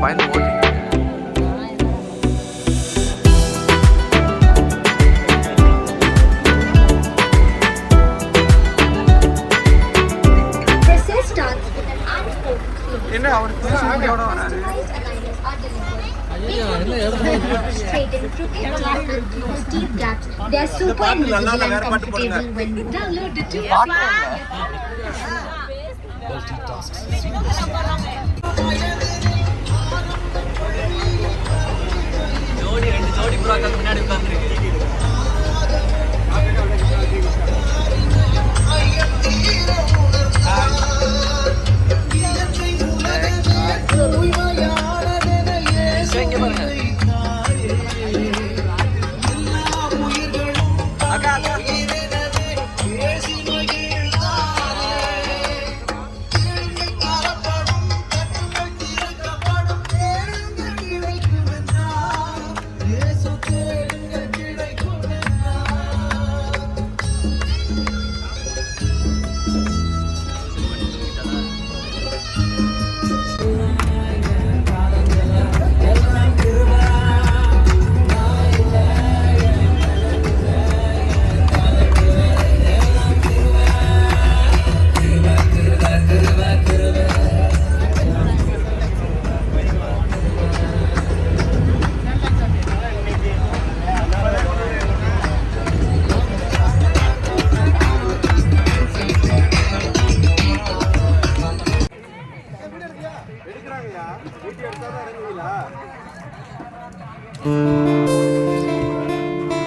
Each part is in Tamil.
பயந்து ஓட்டி. என்ன அவர் தூசியோட வராரு. They're super usable and comfortable when downloaded to ஜோடி 2 ஜோடி புறாக்கள் முன்னாடி உட்கார்ந்திருக்கு. இங்க பாருங்க. அக்கா அக்கா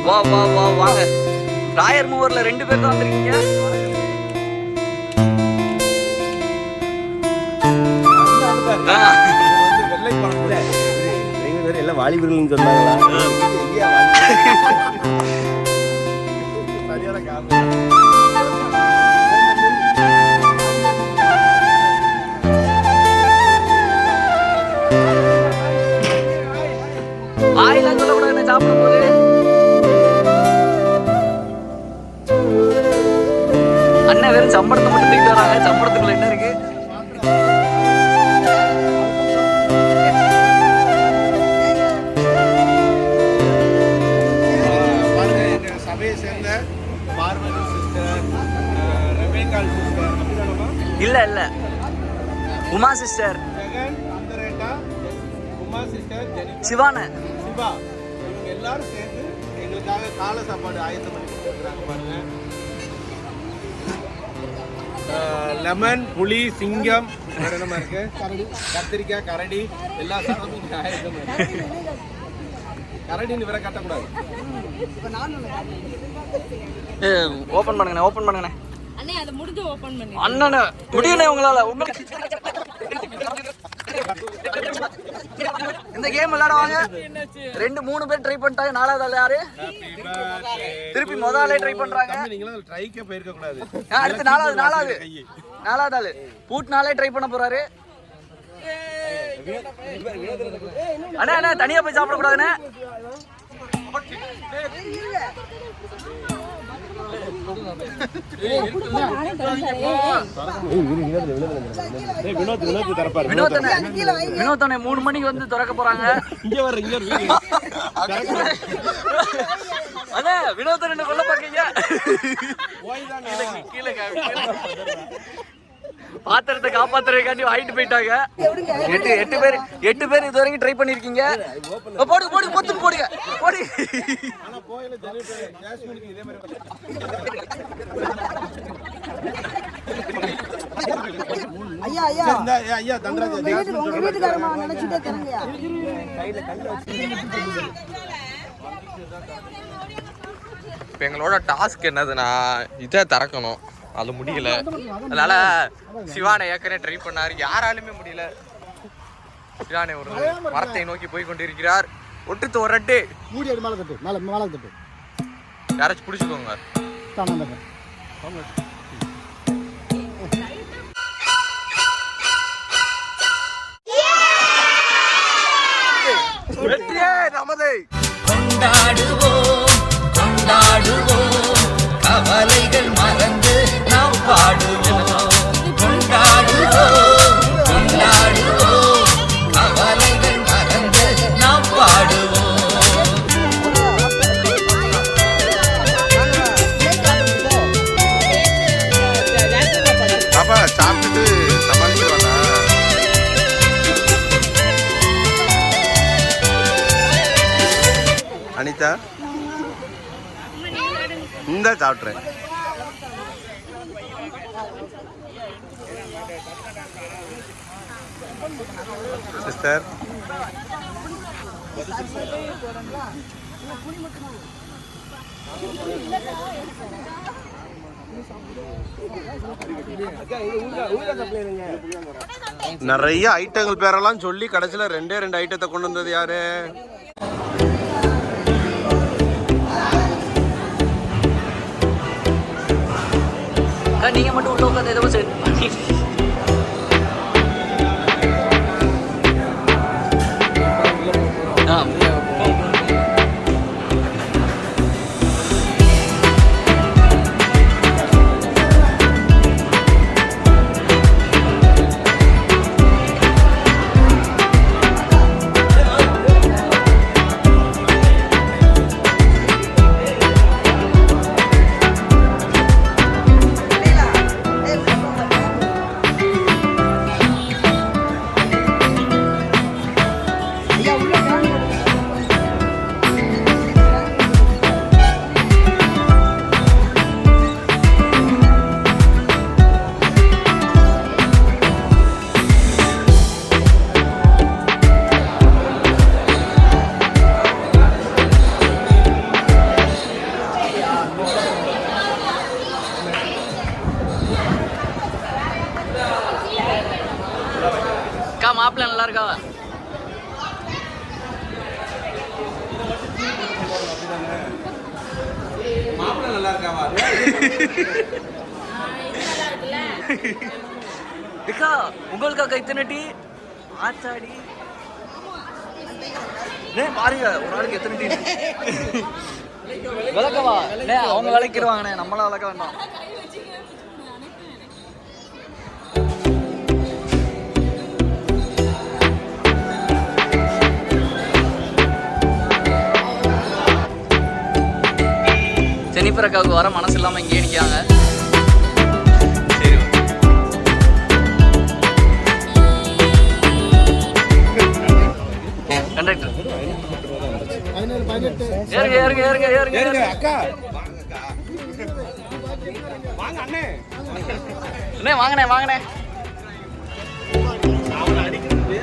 வா வா வா வாங்க. ராயர் மூவர்ல 2 பேர் தான் வந்திருக்கீங்க. எல்லாம் வாலிபர்கள் சொன்னாங்களா? சரியான காரணம். ஆயிலாம் சொல்லக்கூடாது சாப்பிடும் போது. அண்ணன் வெறும் சம்பளத்தை மட்டும் தூக்கிட்டு வராங்க. சம்பளத்துக்குள்ள என்ன இருக்கு? சபையை சேர்ந்த பார்வதி சிஸ்டர், ரெபேக்காள் சிஸ்டர், இல்ல இல்ல உமா சிஸ்டர், உமா சிஸ்டர், சிவான, சிவா, இவங்க எல்லாரும் சேர்ந்து எங்களுக்காக காலை சாப்பாடு ஆயத்தம் பண்ணி கொடுத்துருக்காங்க பாருங்க. லெமன், புளி, சிங்கம் என்னமா இருக்கு, கத்திரிக்காய், கரடி எல்லா சாதமும் ஆயத்தம். கரடின்னு வேற கட்டக்கூடாது. ஓபன் பண்ணுங்கண்ணே, ஓபன் பண்ணுங்கண்ணே. அண்ணே அதை முடிஞ்சு ஓபன் பண்ணி. அண்ணனே முடியல உங்களால. உங்களுக்கு இந்த கேம் விளையாடுவாங்க. 2-3 பேர் ட்ரை பண்ணிட்டாங்க. 4வது ஆள் யாரு? திருப்பி முதல் ஆளே ட்ரை பண்றாங்க. நீங்களும் ட்ரைக்கே போயிருக்க கூடாது. அடுத்து 4வது ஆளு பூட்னாலே ட்ரை பண்ண போறாரு. அண்ணா அண்ணா தனியா போய் சாப்பிட கூடாதுண்ணே. வினோத் 3 மணிக்கு வந்து திறக்க போறாங்க. அண்ணா வினோத் என்ன கொல்ல பாக்கீங்க? பாத்திரத்தை காப்பாத்துறதுக்காண்டி வாங்கிட்டு போயிட்டாங்க. 8 பேர் இது வரைக்கும் ட்ரை பண்ணிருக்கீங்க. போடுங்க போடுங்க பொத்துன்னு போடுங்க போடு. ஐயா ஐயா ஐயா தண்டராஜ் உங்க வீட்டுக்காரமா நினைச்சிட்டே தரங்கயா. இப்போ எங்களோட டாஸ்க் என்னதுன்னா இதை திறக்கணும். அது முடியல. அதனால சிவானை ஏற்கனவே ட்ரை பண்ணார். யாராலுமே முடியல. சிவானை ஒரு மரத்தை நோக்கி போய் கொண்டிருக்கிறார். ஒட்டுத்து ஒரு ரெட்டு மூடி அடி மேலே தட்டு, மேலே தட்டு. யாராச்சும் பிடிச்சிக்கோங்க. வெற்றியே நமது. கொண்டாடுவோம் கொண்டாடுவோம் கவலைகள் மறந்து நாம் பாடுவோம். கொண்டாடுவோம் கொண்டாடுவோம் கவலைகள் அனிதா இந்த சாப்பிட்றேன். சிஸ்டர் நிறைய ஐட்டங்கள் பேரெல்லாம் சொல்லி கடைசியில் 2 ஐட்டத்தை கொண்டு வந்தது யாரு? நீங்க மட்டும் உள்ள உட்காந்து ஏதோ சரி மாப்பிள்ள நல்லா இருக்கா? மாப்பிள்ள நல்லா இருக்காவா? அக்கா உங்களுக்கா இத்தனை டீ ஆச்சாடி பாருங்க ஒரு நாளைக்கு எத்தனை டீ விளக்கவா? அவங்க விளக்கிடுவாங்கண்ணே, நம்மளாம் விளக்க வேண்டாம். ஜெனிஃபர் அக்காவுக்கு வர மனசு இல்லாமல் இங்கே நிற்காங்க. சரி கண்டக்டர் ஏறுங்க ஏறுங்க ஏறுங்க ஏறுங்க ஏறுங்க. அக்கா வாங்க அண்ணே. அண்ணே வாங்கண்ணே வாங்கண்ணே. அவனை அடிக்கிறது